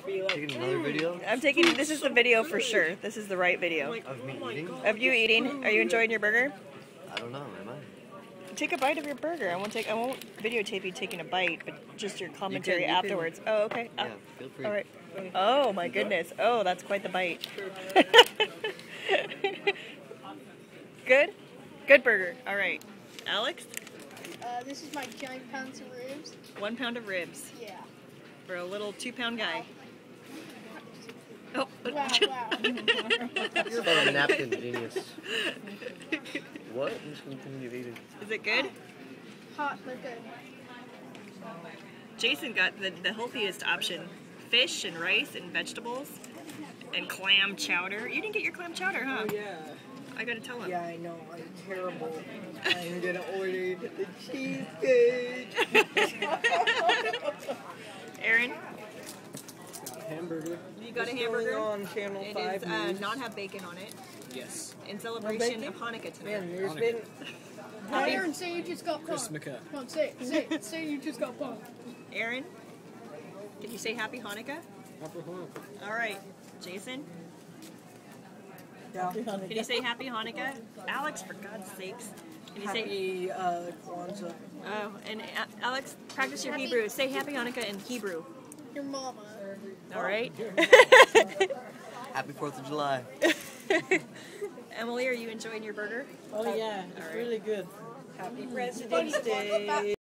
Taking another video? I'm taking, this is the video for sure. This is the right video. Of me eating? Of you eating. Are you enjoying your burger? I don't know, am I? Take a bite of your burger. I won't videotape you taking a bite, but just your commentary you can- afterwards. Oh, okay. Yeah, feel free. All right. Oh my goodness. Oh, that's quite the bite. Good? Good burger. All right. Alex? This is my giant pounds of ribs. 1 pound of ribs Yeah. for a little 2-pound guy. Oh. Wow, wow. You're about a napkin, genius. What? I'm just gonna continue eating. Is it good? Hot but good. Jason got the healthiest option. Fish and rice and vegetables and clam chowder. You didn't get your clam chowder, huh? Oh, yeah. I gotta tell him. Yeah, I know. I'm terrible. I'm gonna order the cheesecake. Aaron, Hamburger. you got a What's hamburger? going on Channel It 5 is News? not have bacon on it. Yes. In celebration bacon? of Hanukkah tonight. Man, there's Hanukkah. been... Aaron, say you just got Chris punked. McCa. Come on, say you just got punked. Aaron, can you say Happy Hanukkah? Upper Horn. All right. Jason, Yeah. can you say Happy Hanukkah? Alex, for God's sakes. Can you say... Happy Kwanzaa. Oh, and Alex, practice your Hebrew. Say Happy Hanukkah in Hebrew. Your mama. All right? Happy 4th of July. Emily, are you enjoying your burger? Oh yeah, it's All right. really good. Happy President's Day.